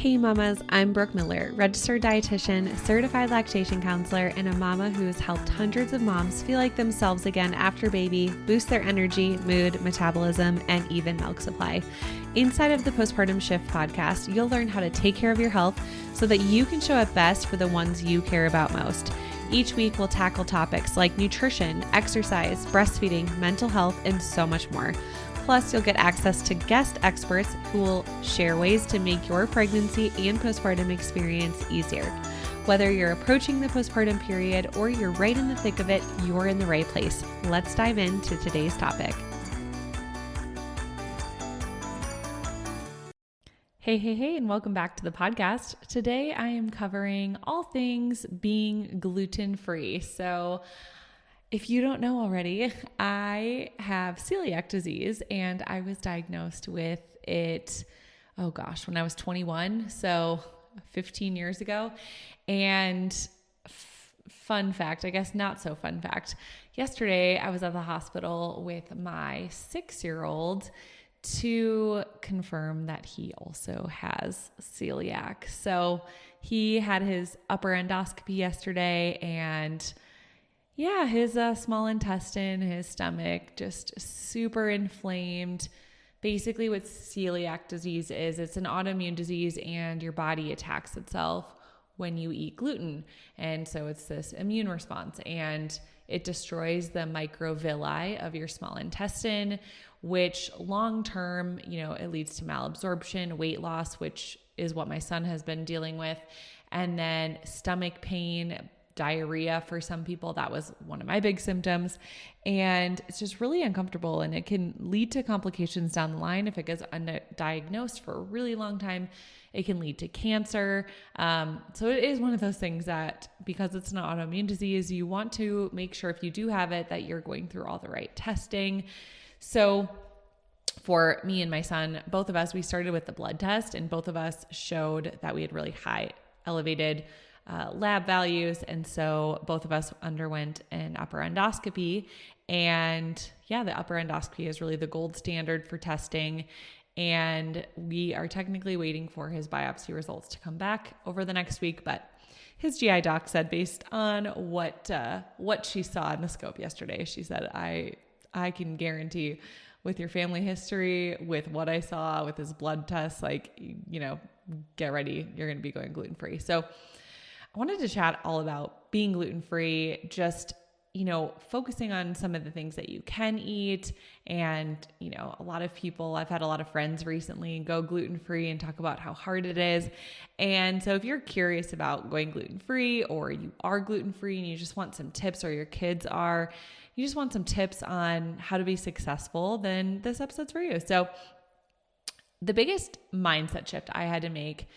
Hey mamas, I'm Brooke Miller, registered dietitian, certified lactation counselor, and a mama who has helped hundreds of moms feel like themselves again after baby, boost their energy, mood, metabolism, and even milk supply. Inside of the Postpartum Shift podcast, you'll learn how to take care of your health so that you can show up best for the ones you care about most. Each week, we'll tackle topics like nutrition, exercise, breastfeeding, mental health, and so much more. Plus, you'll get access to guest experts who will share ways to make your pregnancy and postpartum experience easier. Whether you're approaching the postpartum period or you're right in the thick of it, you're in the right place. Let's dive into today's topic. Hey, and welcome back to the podcast. Today, I am covering all things being gluten-free. So, if you don't know already, I have celiac disease and I was diagnosed with it, when I was 21, so 15 years ago. And fun fact, I guess not so fun fact, yesterday I was at the hospital with my 6-year-old to confirm that he also has celiac. So he had his upper endoscopy yesterday and his small intestine, his stomach, just super inflamed. Basically what celiac disease is, it's an autoimmune disease and your body attacks itself when you eat gluten. And so it's this immune response and it destroys the microvilli of your small intestine, which long-term, it leads to malabsorption, weight loss, which is what my son has been dealing with, and then stomach pain, diarrhea for some people. That was one of my big symptoms. And it's just really uncomfortable and it can lead to complications down the line. If it gets undiagnosed for a really long time, it can lead to cancer. So it is one of those things that because it's an autoimmune disease, you want to make sure if you do have it, that you're going through all the right testing. So for me and my son, both of us, we started with the blood test and both of us showed that we had really high elevated lab values. And so both of us underwent an upper endoscopy and the upper endoscopy is really the gold standard for testing. And we are technically waiting for his biopsy results to come back over the next week. But his GI doc said, based on what she saw in the scope yesterday, she said, I can guarantee with your family history, with what I saw with his blood tests, get ready, you're going to be going gluten-free. So I wanted to chat all about being gluten-free, just, focusing on some of the things that you can eat. And, a lot of people, I've had a lot of friends recently go gluten-free and talk about how hard it is. And so if you're curious about going gluten-free or you are gluten-free and you just want some tips, or your kids are, you just want some tips on how to be successful, then this episode's for you. So the biggest mindset shift I had to make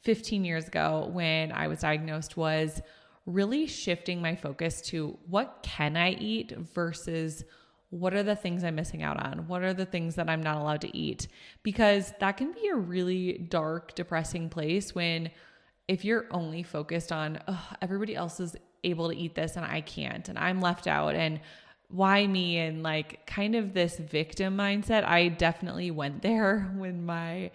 15 years ago when I was diagnosed was really shifting my focus to what can I eat versus what are the things I'm missing out on? What are the things that I'm not allowed to eat? Because that can be a really dark, depressing place when if you're only focused on, everybody else is able to eat this and I can't, and I'm left out, and why me? And kind of this victim mindset. I definitely went there when my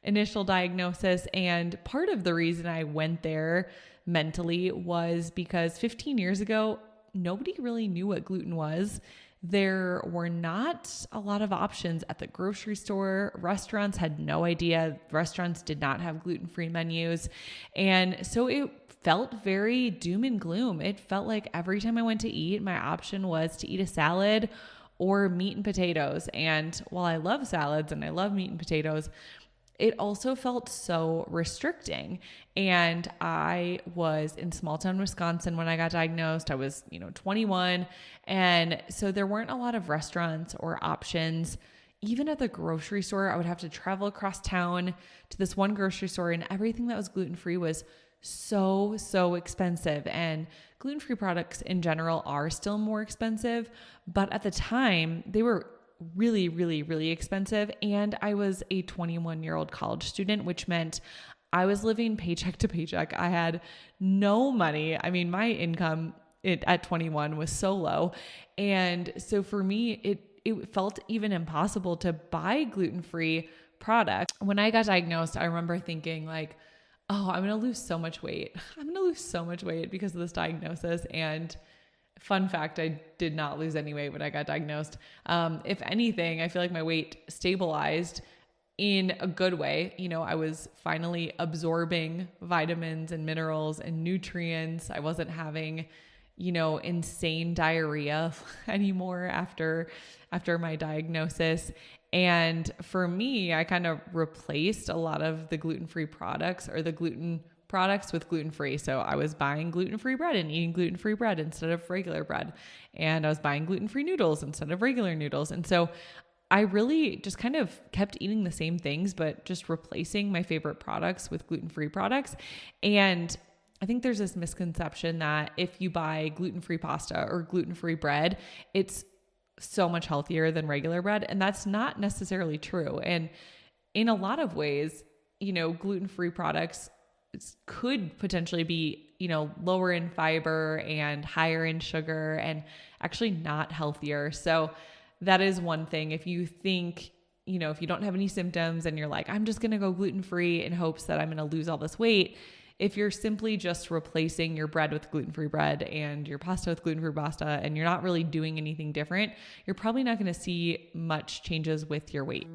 initial diagnosis. And part of the reason I went there mentally was because 15 years ago, nobody really knew what gluten was. There were not a lot of options at the grocery store. Restaurants had no idea. Restaurants did not have gluten-free menus. And so it felt very doom and gloom. It felt like every time I went to eat, my option was to eat a salad or meat and potatoes. And while I love salads and I love meat and potatoes, it also felt so restricting. And I was in small town Wisconsin when I got diagnosed. I was, 21. And so there weren't a lot of restaurants or options. Even at the grocery store, I would have to travel across town to this one grocery store, and everything that was gluten-free was so expensive. And gluten-free products in general are still more expensive, but at the time they were really, really, really expensive. And I was a 21-year-old college student, which meant I was living paycheck to paycheck. I had no money. I mean, my income at 21 was so low. And so for me, it felt even impossible to buy gluten-free product. When I got diagnosed, I remember thinking oh, I'm going to lose so much weight. I'm going to lose so much weight because of this diagnosis. And fun fact, I did not lose any weight when I got diagnosed. If anything, I feel like my weight stabilized in a good way. I was finally absorbing vitamins and minerals and nutrients. I wasn't having, insane diarrhea anymore after my diagnosis. And for me, I kind of replaced a lot of the gluten-free products or the gluten products with gluten-free. So I was buying gluten-free bread and eating gluten-free bread instead of regular bread. And I was buying gluten-free noodles instead of regular noodles. And so I really just kind of kept eating the same things, but just replacing my favorite products with gluten-free products. And I think there's this misconception that if you buy gluten-free pasta or gluten-free bread, it's so much healthier than regular bread. And that's not necessarily true. And in a lot of ways, gluten-free products could potentially be, lower in fiber and higher in sugar and actually not healthier. So that is one thing. If you think, if you don't have any symptoms and you're like, I'm just going to go gluten-free in hopes that I'm going to lose all this weight. If you're simply just replacing your bread with gluten-free bread and your pasta with gluten-free pasta, and you're not really doing anything different, you're probably not going to see much changes with your weight.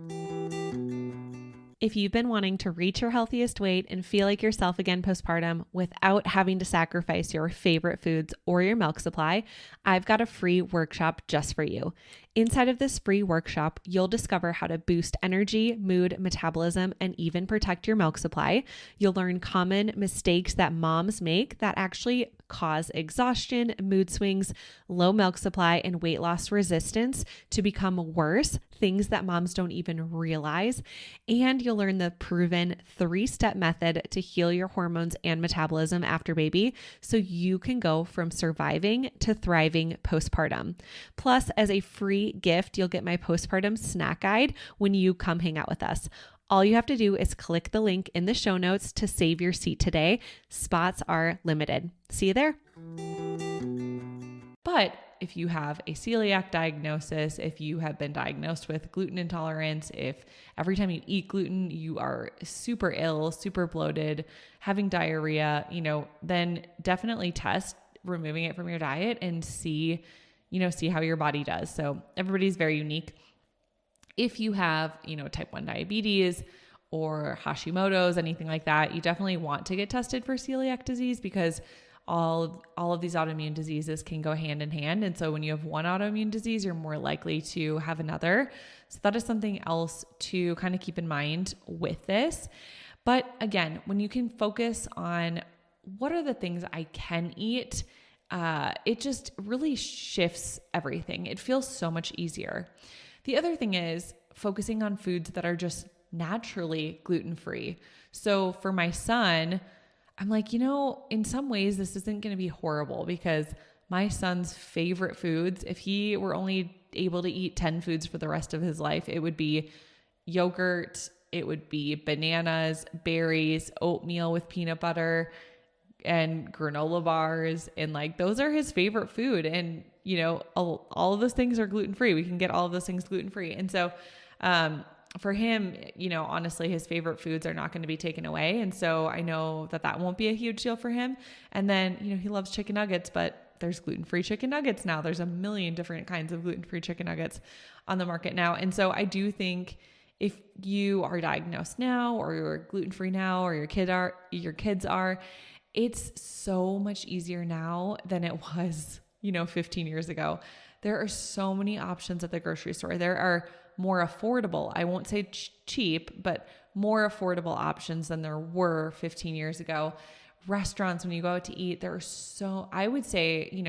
If you've been wanting to reach your healthiest weight and feel like yourself again postpartum without having to sacrifice your favorite foods or your milk supply, I've got a free workshop just for you. Inside of this free workshop, you'll discover how to boost energy, mood, metabolism, and even protect your milk supply. You'll learn common mistakes that moms make that actually cause exhaustion, mood swings, low milk supply, and weight loss resistance to become worse, things that moms don't even realize. And you'll learn the proven 3-step method to heal your hormones and metabolism after baby so you can go from surviving to thriving postpartum. Plus, as a free gift, you'll get my postpartum snack guide when you come hang out with us. All you have to do is click the link in the show notes to save your seat today. Spots are limited. See you there. But if you have a celiac diagnosis, if you have been diagnosed with gluten intolerance, if every time you eat gluten, you are super ill, super bloated, having diarrhea, then definitely test removing it from your diet and see how your body does. So everybody's very unique. If you have, type 1 diabetes or Hashimoto's, anything like that, you definitely want to get tested for celiac disease because all of these autoimmune diseases can go hand in hand. And so when you have one autoimmune disease, you're more likely to have another. So that is something else to kind of keep in mind with this. But again, when you can focus on what are the things I can eat, it just really shifts everything. It feels so much easier. The other thing is focusing on foods that are just naturally gluten-free. So for my son, I'm like, in some ways this isn't going to be horrible because my son's favorite foods, if he were only able to eat 10 foods for the rest of his life, it would be yogurt, it would be bananas, berries, oatmeal with peanut butter, and granola bars. And those are his favorite food. And, all of those things are gluten-free. We can get all of those things gluten-free. And so, for him, honestly, his favorite foods are not going to be taken away. And so I know that won't be a huge deal for him. And then, he loves chicken nuggets, but there's gluten-free chicken nuggets now. There's a million different kinds of gluten-free chicken nuggets on the market now. And so I do think if you are diagnosed now or you're gluten-free now or your kids are, it's so much easier now than it was, 15 years ago. There are so many options at the grocery store. There are more affordable, I won't say cheap, but more affordable options than there were 15 years ago. Restaurants, when you go out to eat, I would say,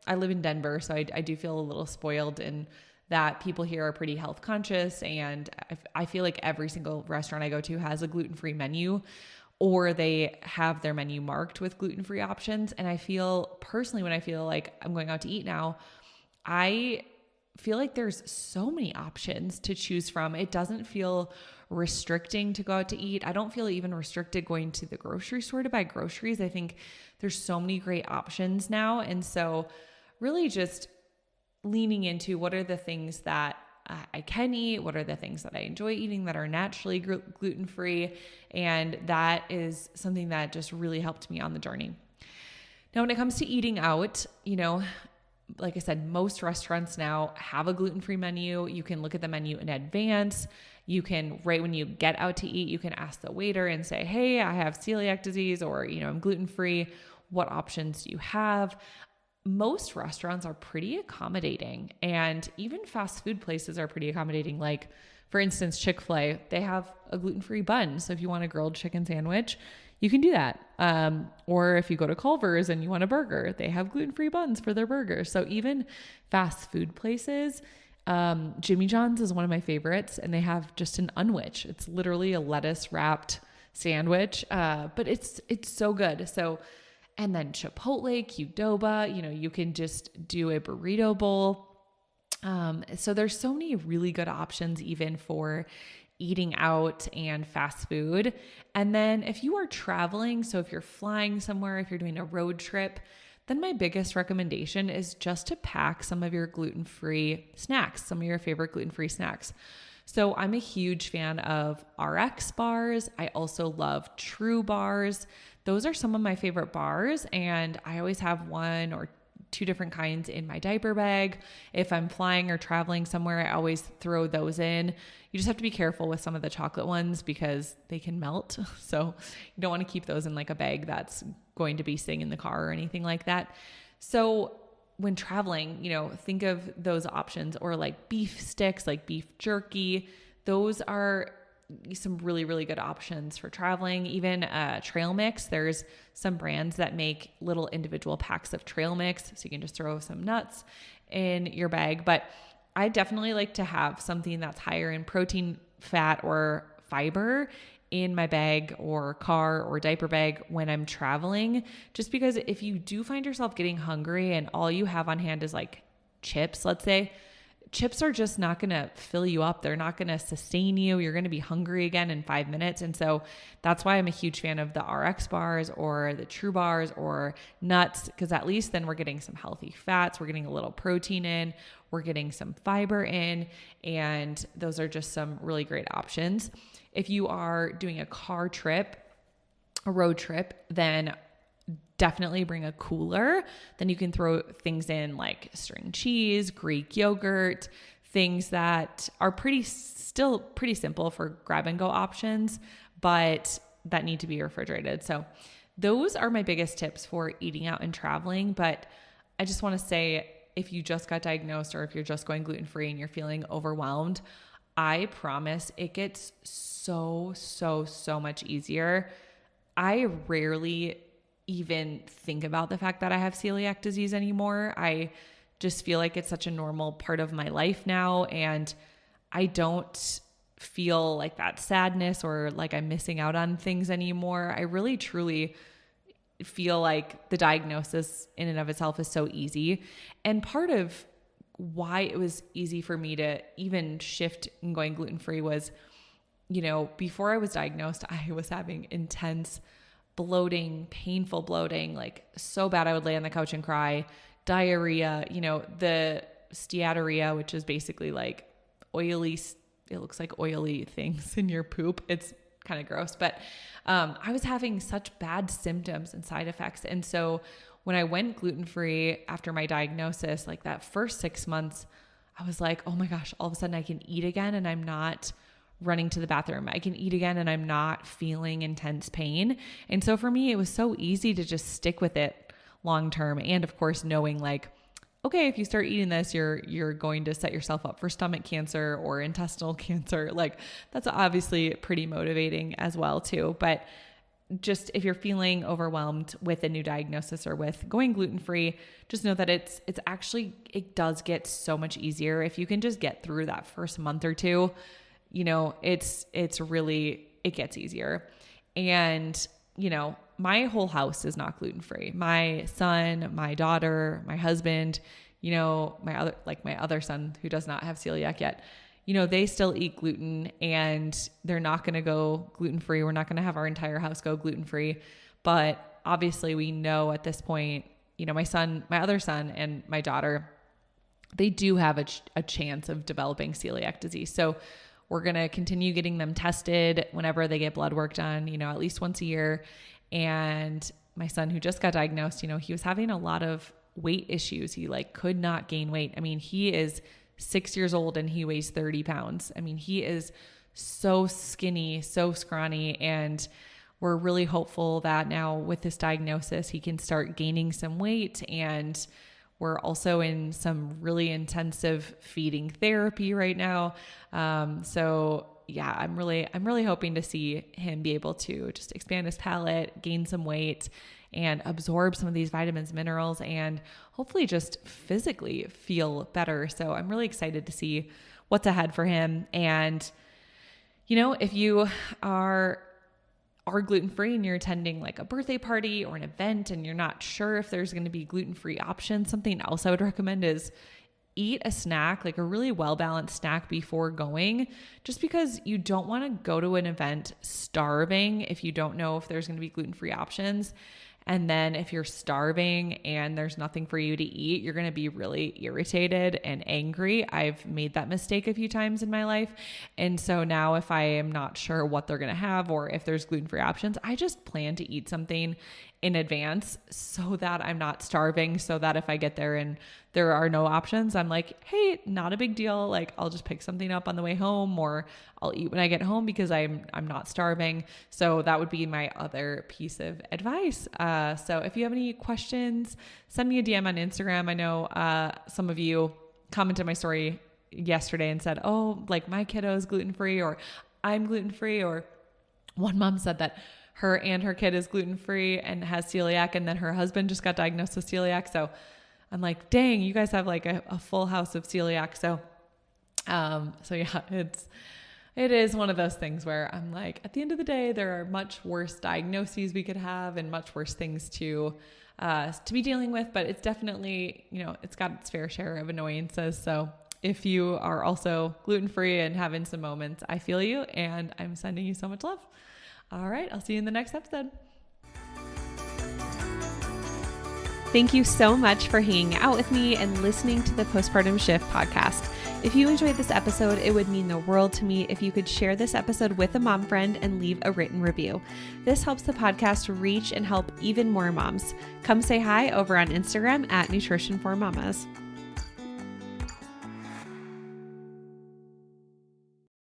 I live in Denver, so I do feel a little spoiled in that people here are pretty health conscious. And I feel like every single restaurant I go to has a gluten-free menu, or they have their menu marked with gluten-free options. And I feel personally, when I feel like I'm going out to eat now, I feel like there's so many options to choose from. It doesn't feel restricting to go out to eat. I don't feel even restricted going to the grocery store to buy groceries. I think there's so many great options now. And so really just leaning into what are the things that I can eat, what are the things that I enjoy eating that are naturally gluten-free. And that is something that just really helped me on the journey. Now, when it comes to eating out, like I said, most restaurants now have a gluten-free menu. You can look at the menu in advance. You can, right when you get out to eat, you can ask the waiter and say, hey, I have celiac disease, or, I'm gluten-free. What options do you have? Most restaurants are pretty accommodating, and even fast food places are pretty accommodating. Like, for instance, Chick-fil-A, they have a gluten-free bun. So if you want a grilled chicken sandwich, you can do that. Or if you go to Culver's and you want a burger, they have gluten-free buns for their burgers. So even fast food places, Jimmy John's is one of my favorites, and they have just an unwich. It's literally a lettuce wrapped sandwich. But it's so good. So, and then Chipotle, Qdoba, you can just do a burrito bowl. So there's so many really good options even for eating out and fast food. And then if you are traveling, so if you're flying somewhere, if you're doing a road trip, then my biggest recommendation is just to pack some of your gluten-free snacks, some of your favorite gluten-free snacks. So I'm a huge fan of RX bars. I also love True bars. Those are some of my favorite bars, and I always have one or two different kinds in my diaper bag. If I'm flying or traveling somewhere, I always throw those in. You just have to be careful with some of the chocolate ones because they can melt. So you don't want to keep those in like a bag that's going to be sitting in the car or anything like that. So when traveling, think of those options, or like beef sticks, like beef jerky. Those are some really, really good options for traveling. Even trail mix. There's some brands that make little individual packs of trail mix, so you can just throw some nuts in your bag. But I definitely like to have something that's higher in protein, fat, or fiber in my bag or car or diaper bag when I'm traveling, just because if you do find yourself getting hungry and all you have on hand is like chips, let's say, chips are just not going to fill you up. They're not going to sustain you. You're going to be hungry again in 5 minutes. And so that's why I'm a huge fan of the RX bars or the True bars or nuts, because at least then we're getting some healthy fats. We're getting a little protein in. We're getting some fiber in. And those are just some really great options. If you are doing a car trip, a road trip, then definitely bring a cooler. Then you can throw things in like string cheese, Greek yogurt, things that are still pretty simple for grab and go options, but that need to be refrigerated. So those are my biggest tips for eating out and traveling. But I just want to say, if you just got diagnosed or if you're just going gluten-free and you're feeling overwhelmed, I promise it gets so much easier. I rarely even think about the fact that I have celiac disease anymore. I just feel like it's such a normal part of my life now, and I don't feel like that sadness or like I'm missing out on things anymore. I really truly feel like the diagnosis in and of itself is so easy. And part of why it was easy for me to even shift and going gluten-free was, before I was diagnosed, I was having intense bloating, painful bloating, like so bad I would lay on the couch and cry, diarrhea, the steatorrhea, which is basically like oily, it looks like oily things in your poop. It's kind of gross, but I was having such bad symptoms and side effects. And so when I went gluten-free after my diagnosis, like that first 6 months, I was like, oh my gosh, all of a sudden I can eat again and I'm not running to the bathroom. I can eat again and I'm not feeling intense pain. And so for me, it was so easy to just stick with it long term. And of course, knowing like, okay, if you start eating this, you're going to set yourself up for stomach cancer or intestinal cancer. Like that's obviously pretty motivating as well too. But just if you're feeling overwhelmed with a new diagnosis or with going gluten-free, just know that it does get so much easier. If you can just get through that first month or two, it gets easier. And, my whole house is not gluten-free. My son, my daughter, my husband, my other son who does not have celiac yet, they still eat gluten and they're not going to go gluten-free. We're not going to have our entire house go gluten-free. But obviously we know at this point, my other son and my daughter, they do have a chance of developing celiac disease. So we're going to continue getting them tested whenever they get blood work done, at least once a year. And my son, who just got diagnosed, he was having a lot of weight issues. He could not gain weight. I mean, he is 6 years old and he weighs 30 pounds. I mean, he is so skinny, so scrawny. And we're really hopeful that now with this diagnosis, he can start gaining some weight. And we're also in some really intensive feeding therapy right now. So yeah, I'm really hoping to see him be able to just expand his palate, gain some weight, and absorb some of these vitamins, minerals, and hopefully just physically feel better. So I'm really excited to see what's ahead for him. And, if you are gluten-free and you're attending a birthday party or an event and you're not sure if there's going to be gluten-free options, something else I would recommend is eat a snack, a really well-balanced snack before going, just because you don't want to go to an event starving if you don't know if there's going to be gluten-free options. And then if you're starving and there's nothing for you to eat, you're going to be really irritated and angry. I've made that mistake a few times in my life. And so now if I am not sure what they're going to have or if there's gluten-free options, I just plan to eat something in advance so that I'm not starving, so that if I get there and there are no options, I'm like, hey, not a big deal. I'll just pick something up on the way home, or I'll eat when I get home because I'm not starving. So that would be my other piece of advice. So if you have any questions, send me a DM on Instagram. I know some of you commented my story yesterday and said, oh, my kiddo is gluten-free, or I'm gluten-free, or one mom said that her kid is gluten-free and has celiac, and then her husband just got diagnosed with celiac. So I'm like, dang, you guys have a full house of celiac. So yeah, it is one of those things where I'm like, at the end of the day, there are much worse diagnoses we could have and much worse things to be dealing with, but it's definitely, it's got its fair share of annoyances. So if you are also gluten-free and having some moments, I feel you, and I'm sending you so much love. All right, I'll see you in the next episode. Thank you so much for hanging out with me and listening to the Postpartum Shift podcast. If you enjoyed this episode, it would mean the world to me if you could share this episode with a mom friend and leave a written review. This helps the podcast reach and help even more moms. Come say hi over on Instagram at Nutrition for Mamas.